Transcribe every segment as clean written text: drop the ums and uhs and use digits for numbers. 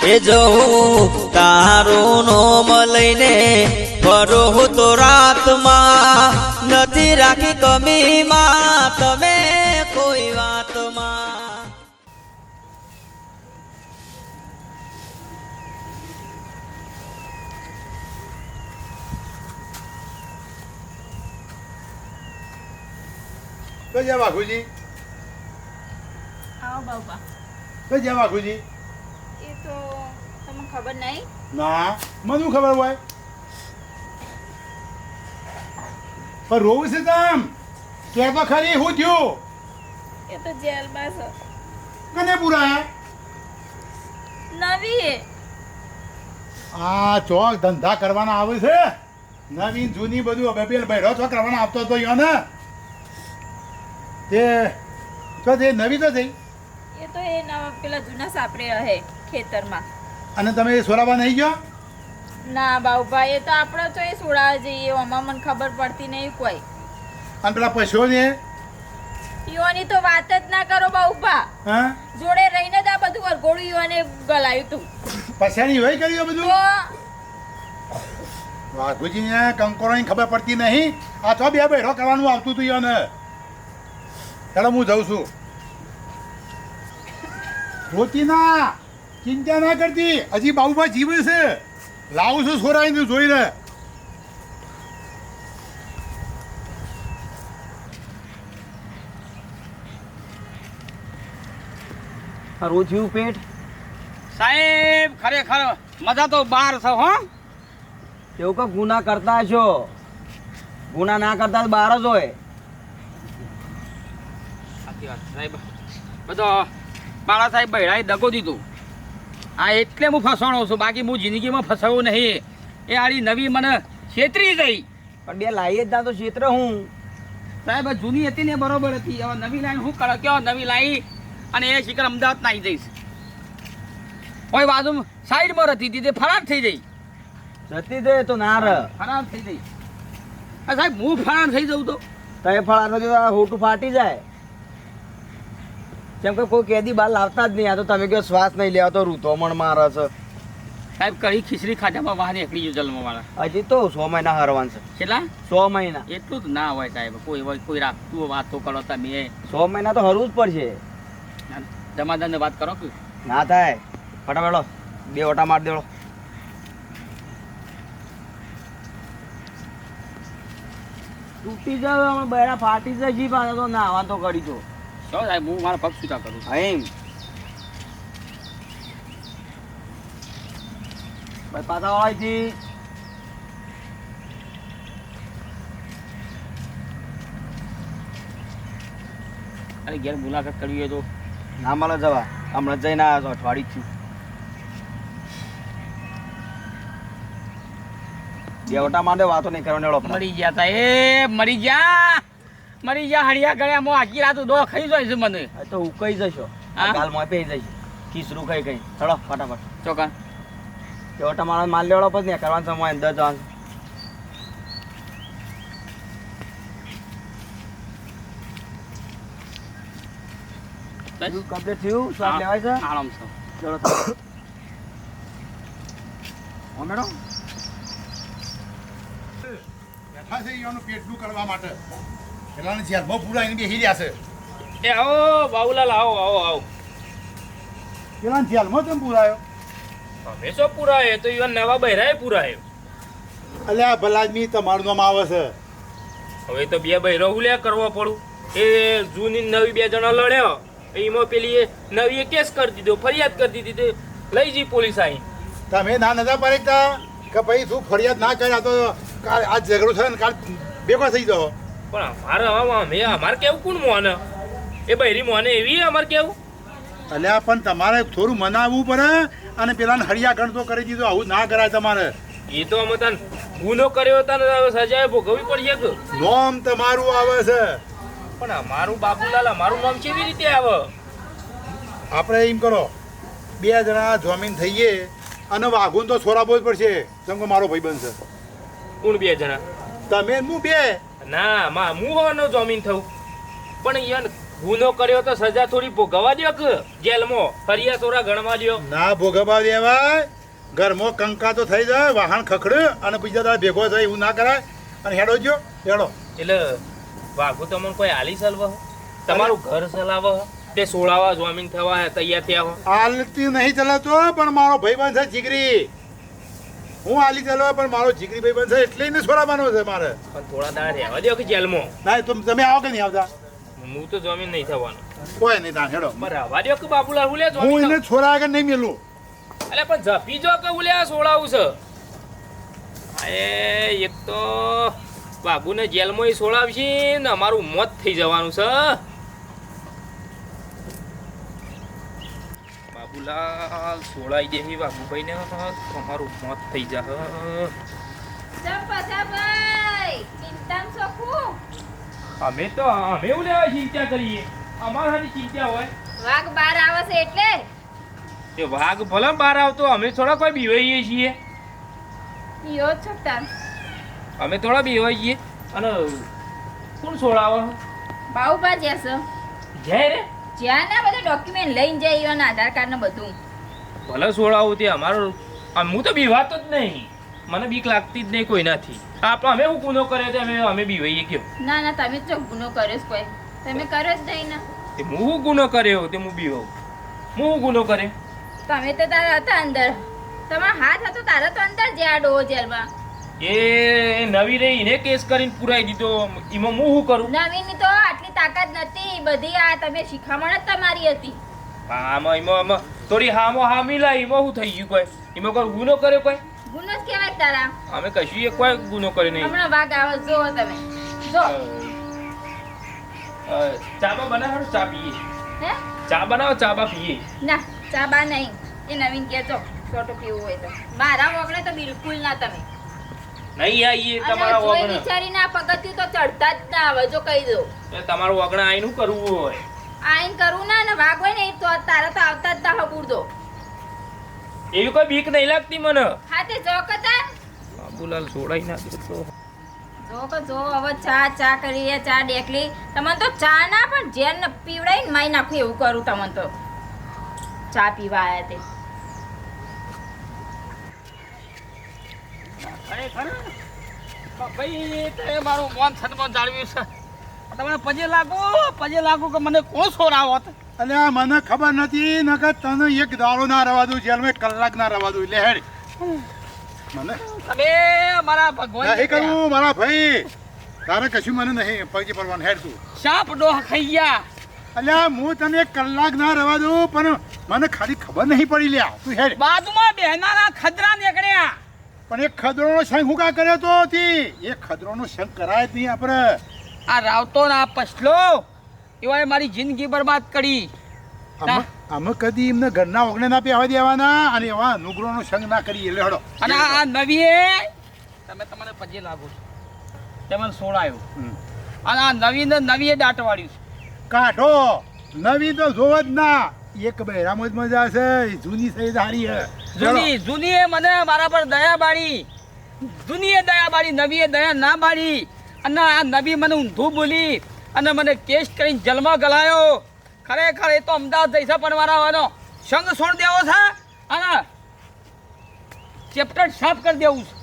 એ જવું તારું નોમ લઈને ફરો તો રાતમાં નથી રાખી કમીમાં તમે કોઈ વાતમાં. તો જા વાઘુજી. આવો બાપા. તો જા વાઘુજી. એ તો તમને ખબર નહીં. ના મને ખબર હોય પણ રોવું છે તમ કે તો ખરી હું થયું એ તો જેલમાં છે. કને પુરાયા નવી આ ચોક ધંધા કરવાના આવે છે નવીન જૂની બધું બેબેલ બહેરો તો કરવાના આપતો હતો યો ને તે તો તે નવી તો થઈ એ તો એ નવા પેલા જૂના સાપડે રહે ખેતરમાં. અને તમે સોરાબા નહીં ગયો ના બાઉભાઈ એ તો આપણે તો એ સોડાવા જઈએ આમાં મને ખબર પડતી નહીં કોઈ. અને પેલા પશુઓને ઈઓની તો વાત જ ના કરો બાઉભા. હા જોડે રહીને જ આ બધું વરઘોડું ઈઓને ગલાયું તું. પછાડી હોય કર્યું બધું તો વાઘુજીને કંકોરાની ખબર પડતી નહીં આ તો બે બહેરો કરવાનું આવતું હતું યો ને ચાલો હું જઉં છું રોતી ના ચિંતા ના કરતી હજી બાબુભા જીવે છે લાવું છું સોરાઈને જોઈ લે રોજ્યું પેટ સાહેબ ખરેખર મજા તો બાર છે હો. એવું કે ગુના કરતા છો ગુના ના કરતા તો બહાર જ હોય. સાચી વાત સાહેબ બધો બાળા સાહેબ બહેરાએ દગો દીધું આ એટલે હું ફસાણો છું બાકી હું જિંદગીમાં ફસાવું નહીં. એ આડી નવી મને છેતરી ગઈ પણ બે લાઈએ જ ના તો ક્ષેત્ર હું સાહેબ જૂની હતી ને બરોબર હતી હવે નવી લાઈન હું કરો કયો નવી લાઈ અને એ શિખર અમદાવાદ ના આવી જઈશ કોઈ બાજુ સાઈડમાં રહેતી હતી તે ફરાર થઈ જઈ જતી દે તો ના રહ ફરાર થઈ જઈ. સાહેબ હું ફરાર થઈ જઉં તો તય ફળા નથી હોટું ફાટી જાય કેમ કે કોઈ કેદી બહાર લાવતા જ નહીં. આ તો તમે કહો શ્વાસ નહીં લેવા તો રૂતોમણ મારે છે. સાહેબ કઈ ખીચડી ખાધામાં વાહ નીકળી ગયું જન્મવાળા હજી તો 100 મહિના હરવાન છે. કેટલા 100 મહિના એટલું જ ના હોય સાહેબ કોઈ રાખતું વાતો કરો તમે 100 મહિના તો હરવું જ પડશે. જમાદાર વાત કરો કે ના થાય ફટાફટ બે ઓટા માર દેડો. તૂટી જાય બેડા ફાટી જાય જી પાછા તો નાવા તો કરી દો. શું સાહેબ હું મારા પગ સુધા કરું છું. એમ ભાઈ પાછા વાળાથી અરે ઘેર મુલાકાત કરવી હોય તો ના મળે જવા હમણાં જઈને આવ્યા છો અઠવાડિયું થયું. બે ઓટા માટે વાતો નહીં કરવાની. મરી ગયા તા એ મરી ગયા હળિયા ગળ્યા મો આખી રાત દો ખાઈ જાય છે મને તો ઉકાઈ જશો હા? ગાલ મોં પે જશે ખીસરું કઈ કઈ ચલો ફટાફટ ચોકા બે ઓટા મારે માલ લેવડો પછી ને કરવાનો સમય અંદર જવાનું. કમ્પ્લીટ થયું સ્વાદ લેવાય છે આરામ છે ચલો મેડમ બેઠા છે ઈયોનું પેટનું કરવા માટે પેલાને જેલમાં પુરાઈને બેસી રહ્યા છે એ આવો બાબુલાલ આવો આવો આવો પેલાને જેલમાં કેમ પુરાયો તમે શું પુરાય તો ઈવન નવા બહેરાય પુરાય અલ્યા ભલાદમી તમારું નામ આવે છે હવે તો બે બહેરો ઉલ્યા કરવો પડું એ જૂની નવી બે જણા લડ્યો એમાં પેલી નવી કેસ કરી દીધો ફરિયાદ કરી દીધી લઈ જઈ પોલીસ આવી તમે ના નતા પાડતા કે ભાઈ તું ફરિયાદ ના કર્યા તો કાલ આજ ઝઘડો થયો ને કાલ ભેગો થઈ જાઓ પણ અમારે કેવું કોણ મોને એ બહેરી મોને એવી અમારે કેવું અલ્યા પણ તમારે થોડું મનાવવું પડે અને પેલાને હળિયા ગણતો કરી દીધો આવું ના કરાય તમારે એ તો અમે તને ગુનો કર્યો તને સજાએ ભોગવવી પડશે કે નોમ તમારું આવે છે પણ અમારું બાબુલાલ અમારું નામ કેવી રીતે આવે આપણે એમ કરો બે જણા જમીન થઈએ અને વાઘુન તો છોરાબો જ પડશે જેમ કે મારો ભાઈ બનશે કોણ બે જણા તમે હું બે ના હું હોવાનો જમીન થવું પણ યાર ગુનો કર્યો તો સજા થોડી ભોગવવા દ્યો કે જેલમાં ફરિયા થોડા ગણવા દ્યો. ના ભોગવવા દેવાય. ઘરમાં કંકા તો થઈ જાય, વાહન ખખડે અને બીજા દાડે ભેગો થાય એવું ના કરાય. અને હેડો જો હેડો. એટલે વાઘુ તમને કોઈ હાલી સલવ તમારું ઘર ચલાવ તે સોળાવા જમીન થવા તૈયાર થયા હો. હાલતી નહીં ચલાવતો પણ મારો ભાઈબંધ છે જીગરી. હું હાલી ચલાવે પણ મારો જીગરી ભાઈબંધ છે એટલે એને છોડાવવાનો છે મારે. પણ થોડા દાડા રહેવા દ્યો કે જેલમાં. ના તમે આવો કે નહીં આવતા? હું તો જમીન નહીં થવાનું. કોઈ નહીં તાણ હેડો. પણ રહેવા દ્યો કે બાબુલાલ હું લે હું જમીન એને છોડા આગળ નહીં મેલું. એટલે પણ જપી જો કે હું લે આ સોળાવું છે. એ એક તો બાબુને જેલમાં સોળાવશે ને અમારું મોત થઈ જવાનું છે. બાબુલાલ સોળાઈ દેવી બાબુભાઈને તમારું મોત થઈ જશે. અમે એવું લેવા ચિંતા કરીએ અમારા હાની ચિંતા હોય. વાઘ બાર આવે છે એટલે તે વાઘ ભલે બહાર આવતો અમે થોડા કોઈ બીવાઈએ છીએ. યો છોકતા અમે થોડા બીવાઈએ. અને કોણ સોળાવે બાઉબા જશે જાય રે જ્યાં ના બધા ડોક્યુમેન્ટ લઈને જાય અને આધાર કાર્ડ ને બધું. ભલે સોળાવું તે અમારું હું તો બીવાતો જ નહીં. મને બીક લાગતી જ નહીં કોઈનાથી. આપણે અમે હું ગુનો કર્યો તો અમે બીવાઈએ કયો. ના ના તમે તો ગુનો કર્યો છે કોઈ તમે કર્યો જ નહીં ને. તે હું શું ગુનો કર્યો તે હું બીવાઉં. હું શું ગુનો કર્યો? તમે તો તારા હતા અંદર તમારા હાથ હતો તારા તો અંદર જ્યાં ડો જેલમાં. એ નવી રહી એને કેસ કરીને પુરાઈ દીધો. એમાં હું શું કરું? નવીનની તો આટલી તાકાત નથી બધી આ તમે શિખામણ જ તમારી હતી. આમાં થોડી હામો હા મિલાય એમાં શું થઈ ગયું? કોઈ એમાં કોઈ ગુનો કર્યો? કોઈ ગુનો જ કહેવાય તારા. અમે કશું કોઈ ગુનો કર્યો નહીં. હમણાં વાઘ આવે જો તમે જો ચાબા બનાવો ચા પીએ. હે ચા બનાવો ચાબા પીએ. ના ચા બા નહીં એ નવીન કહેજો છોટો પીવું હોય તો. મારા વગડે તો બિલકુલ ના તમે. નહીં આવીએ અને તમારા જોઈ વગણા. વિચારીને આ પગથિયું તો ચડતા જ ના આવે જો કહી દો. તમારું વગણા આઈને શું કરવું હોય? આઈન કરવું ના ને વાઘ હોય ને એ તો તારા તો આવતા જ ના હબુર દો. એવી કોઈ બીક નહીં લાગતી મને. હા તે જો કતા બાબુલાલ છોડાઈ ના દે તો. જો કે જો હવે ચા કરીએ ચા ડેકલી તમને તો ચા ના પણ જેલ ને પીવડાઈને માઈ નાખું એવું કરું તમને તો. ચા પીવા આયા તે ભાઈ તે મારું મન સન્માન જાળવ્યું છે. તમને પજે લાગુ કે મને કોણ છોડાવત? અને આ મને ખબર નથી નકર તને એક દાડો ના રવા દઉં જેલમાં, 1 કલાક ના રવા દઉં. એટલે હેડ મને તમે મારા ભગવાન નહીં કરવું મારા ભાઈ. તારે કશું મને નહીં પગે પડવાનું. હેડ તું. સાપ ડોહ ખાઈ ગયા. અલ્યા હું તને 1 કલાક ના રવા દઉં પણ મને ખાલી ખબર નહીં પડી. લ્યા તું હેડ. બાદમાં બેહનારા ખદરા નીકળ્યા. પણ એક ખદરોનો સંગ હું કા કર્યો તો હતી? એ ખદરોનો સંગ કરાય જ નહીં આપણે. આ રાવતો ના પછલો એવાય મારી જિંદગી બરબાદ કરી. અમે કદી એમને ઘરના ઓગણે ના પહેવા દેવાના અને એવા નુગરોનો સંગ ના કરી. એટલે હડો. અને આ નવીએ તમને પજે લાગુ છો તે મને સોડાયો. અને આ નવીએ દાંટ વાળ્યું છે. કાઢો નવી તો જોવ જ ના. એક બહેરામાં જ મજા છે. જૂની સહી સારી હે. જૂનીએ મને મારા પર દયા બાળી. જૂનીએ દયા બાળી, નવીએ દયા ના બાળી. અને આ નવી મને ઊંધું બોલી અને મને કેસ કરીને જેલમાં ગલાયો. ખરેખર એ તો અમદાવાદ જઈશે પણ મારા સંગ છોડ દેવો છે અને ચેપ્ટર સાફ કરી દેવું છે.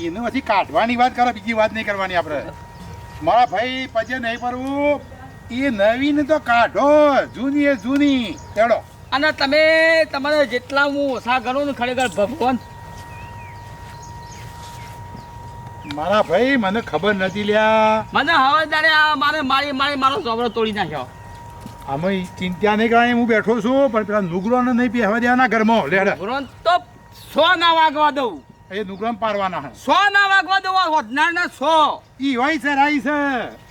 એને પછી કાઢવાની વાત કરે, બીજી વાત નહીં કરવાની આપણે. મારા ભાઈ પછી નહીં પડવું. એ નવી ને તો કાઢો, જૂની એ જૂની. ચડો. અને તમે તમારે જેટલા હું ઓછા ગણું ને ખરેખર ભગવાન. મારા ભાઈ મને ખબર નથી લ્યા. મને હવાદારે મારો ચોબરો તોડી નાખ્યો. અમે ચિંતા નહીં કરવાની. હું બેઠો છું પણ પેલા નુગરોને નહીં પહેવા દેવાના ઘરમાં. લેડ નુગરોન તો 100 ના વાગવા દઉં. એ નુગરોને પારવાના. 100 ના વાગવા દઉં. હોદનાર ના 100. ઈ હોય ચરાઈ છે.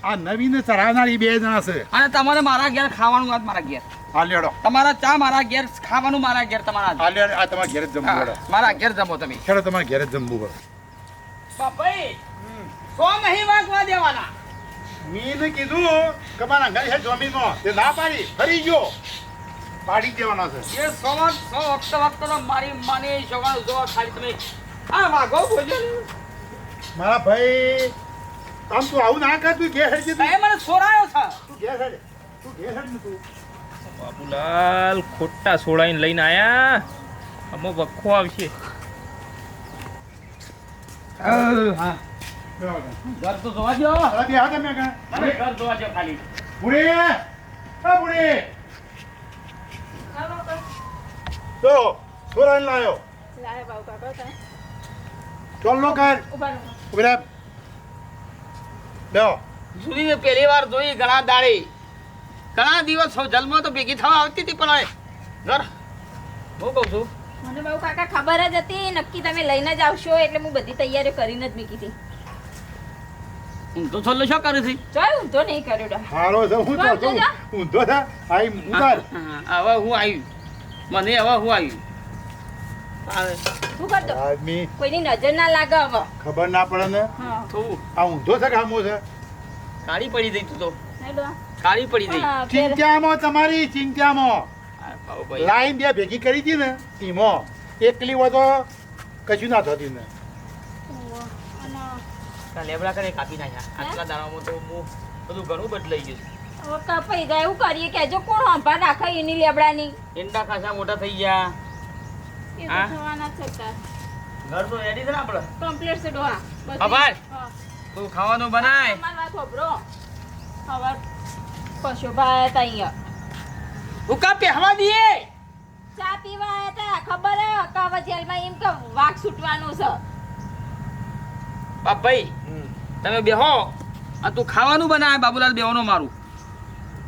આ નવીને ચરાવનારી 2 જણા છે. અને તમારે મારા ઘેર ખાવાનું વાત મારા ઘેર. હા લેડો. તમારા ચા મારા ઘેર, ખાવાનું મારા ઘેર. તમારા હા લેડ. આ તમારા ઘેર જ જમવું પડે. મારા ઘેર જમો તમે. ખેડો તમારા ઘેર જ જમવું પડે. બાપાઈ 100 નહીં વાગવા દેવાના. મીને કીધું કે મારા ઘર છે જમીનમાં. તે ના પાડી ફરી ગયો. પાડી જ દેવાના છે. એ 100 વખત તો મારી માને સવાલ જોવા ખાલી તમે આ વાગો બોજો. મારા ભાઈ આમ તું આવું ના કર. તું ઘેર હેડ. તમે મને છોરાયો છે. તું ઘેર હેડ. તું ઘેર હેડ ને તું. બાબુલાલ ખોટા સોડાઈને લઈને આયા આમાં વખો આવશે. હા બેહો આગળ. ઘર તો જોવા દો. હવે બેહો તમે આગળ. અરે ઘર જોવા દો ખાલી. બુડી હા બુડી તો સોરાન લાયો લાય બાઉ કાકા તા ચોલ નો કર ઉભા ઉભી રહે બેહો જુદીને પહેલી વાર જોઈ ઘણા દાડે ઘણા દિવસ જન્મ તો ભેગી થવા આવતી હતી પણ હવે ઘર હું કહું છું મને બાઉ કાકા ખબર જ હતી નક્કી તમે લઈને જ આવશો એટલે હું બધી તૈયારીઓ કરીને જ મૂકી હતી હું તો છોલ્લો શું કરું છું જોય ઊંધો નહીં કર્યો ડો. હારો છે હું તો છું ઊંધો થા આઈ ઉતાર હવે હું આવ્યું મને હવે હું આવ્યું શું કરતો આદમી કોઈની નજર ના લાગે હવે ખબર ના પડે ને હા થોડું આ ઊંધો છે કે આમો છે કાળી પડી જઈ તું તો હેડો. કાળી પડી જઈ હા, ફેર- ચિંત્યામાં તમારી ચિંત્યામાં બાબુભાઈ લાઈન બે ભેગી કરી હતી ને એમાં એકલી હોય તો કશું ના થતી ને અને લેબડા કરે કાપી નાખ્યા આટલા દાડામાં તો હું બધું ઘણું બદલાઈ ગયું હવે કપાઈ જાય એવું કરીએ કે જો કોણ હંપા રાખે એની લેબડાની ઈંડા ખાસા મોટા થઈ ગયા એ તો હા? થવાના જ હતા ઘર તો રેડી છે ને આપણે કમ્પ્લીટ છે ડોહા બધું. આભાર. હા. તું ખાવાનું બનાય તમારી વાત હોભળો. હવે પશુભાઈ હતા અહીંયા ઉકા પહેવા દઈએ ચા પીવા આયા હતા ખબર હે કે હવે જેલમાં એમ કે વાઘ છૂટવાનો છે બાપભાઈ તમે બેહો આ તું ખાવાનું બનાય બાબુલાલ બેહોનો મારું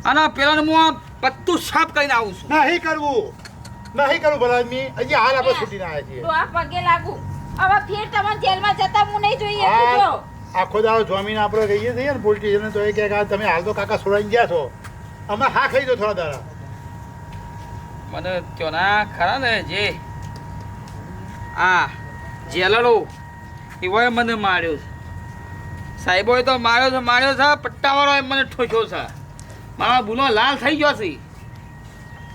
અને પેલા હું આ પત્તું સાફ કરીને આવું છું નહીં કરવું ભલા આદમી હજી હાલ આપણે છૂટીને આવ્યા છીએ ડોહા પગે લાગુ હવે ફેર તમે જેલમાં જતા હું નહીં જોઈએ આ જો આખો દાડો જમીન આપણે કહીએ છીએ ને પોલીસ સ્ટેશન તો એ કહે કે આ તમે હાલ તો કાકા છોડાઈને ગયા છો અમે હા ખાઈ દો થોડા દાડા મને ત્યોના ખરા ને જે આ જેલડો એવોએ મને માર્યો છે સાહેબોએ તો માર્યો છે પટ્ટાવાળોએ મને ઠોક્યો છે મારો ભૂલો લાલ થઈ ગયો છે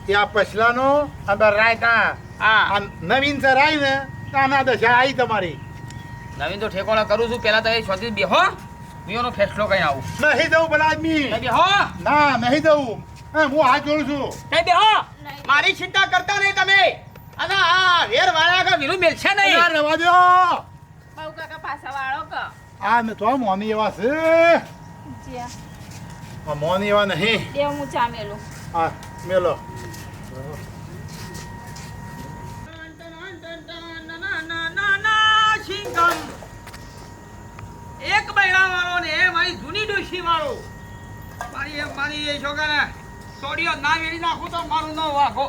ત્યાં પછલાનો અને રાયતા આ આ નવીન છે રાય ને આના દશા આવી તમારી નવીન તો ઠેકોણા કરું છું પેલા તો એ શોધી બેહો બીઓનો ફેસલો કઈ આવું નહીં દઉં ભલા આદમી કઈ બેહો ના નહીં દઉં હું હાથ જોડું છું કઈ બેહો મારી ચિંતા કરતા નહીં તમે અને આ વેર વાળા કે વિરુ મેલશે નહીં યાર રવા દો બહુ કાકા પાછા વાળો કે આ ને તો મોની એવા છે જ્યાં આ મોની એવા નહીં બે હું ચા મેલું હા મેલો એક બૈરા વાળો ને મારી જૂની ડોશી વાળો મારી એ છોકરા સોડિયો ના વેરી નાખું તો મારું ન વાગો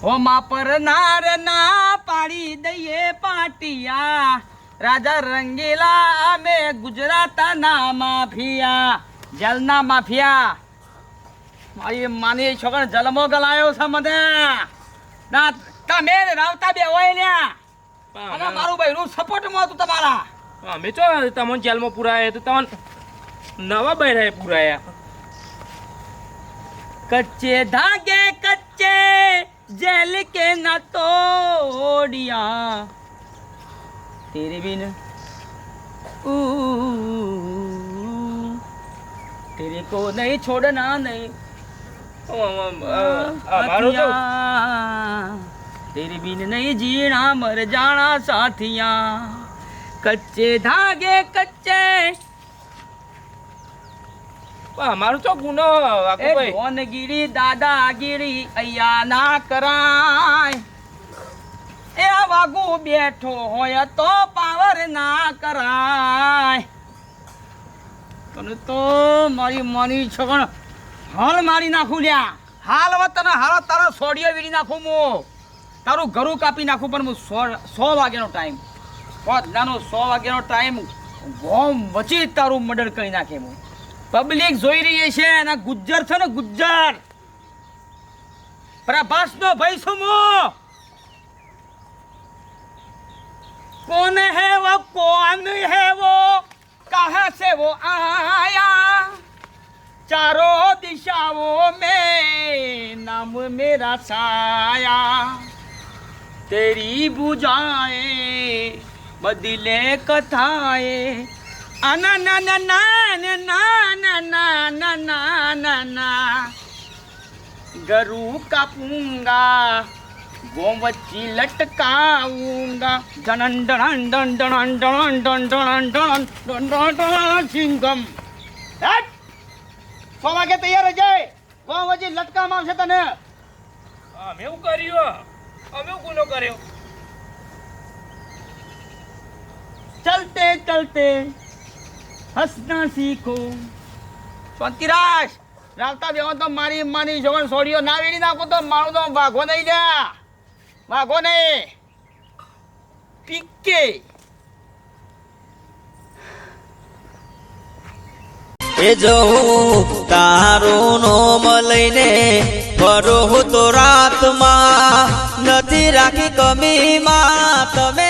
ઓ માપર નાર ના પાડી દઈએ પાટિયા રાજા રંગીલા અમે ગુજરાતના માફિયા જલના માફિયા મારી માની છોકરા જલમો ગલાયો છે મને ના તમે રાવતા બે હોય લ્યા અને મારું બૈરું સપોર્ટમાં હતું તમારા અમે ચો તમને જેલમાં પુરાયા તો તમને નવા બહેરાએ પુરાયા. कच्चे धागे कच्चे जेल के न तोड़िया तेरे बिन तेरे को नहीं छोड़ना नहीं અમારો તો तेरे बिन नहीं जीना मर जाना साथिया कच्चे धागे कच्चे અમારું તો ગુનો વાકુભાઈ. ડોનગીરી દાદાગીરી અહીંયા ના કરાય એ વાગુ બેઠો હોય તો પાવર ના કરાય તને તો મારી માની છગણ હાલ મારી નાખું લ્યા હાલ હવે તને હાલ તારા સોડિયો વીડી નાખું હું તારું ઘરું કાપી નાખું પણ હું 100 વાગ્યાનો ટાઈમ પોતનાનો 100 વાગ્યાનો ટાઈમ ગોમ વચ્ચે તારું મર્ડર કરી નાખે હું પબ્લિક જોઈ રહી છે અને ગુજ્જર છે ને ગુજ્જર પ્રભાસ નો ભાઈ છું હું કોણ હે वो कौन है वो कहाँ से वो आया चारों दिशाओं में नाम मेरा साया તેરી બુજાએ બદલે કથાએ આના ના ના ના ના ના ના ના ના ના ના गरू कापूंगा गोवची लटकाऊंगा डन डन डन डन डन डन डन डन डन डन सिंगम हट 6 વાગે તૈયાર રહી જાય ગોવજી લટકામાં આવશે તને અમે એવું કર્યું અમે ગુનો કર્યો चलते चलते हंसना सीखो શાંતિરાજ રાવતા બેવા તો મારી માની જોગણ છોડીઓ ના વેડી નાખો તો મારું તો વાઘો નહીં જા વાઘો નહીં પીકે એ જો તારું નોમ લઈને ફરો તો રાતમાં નથી રાખી કમીમાં તમે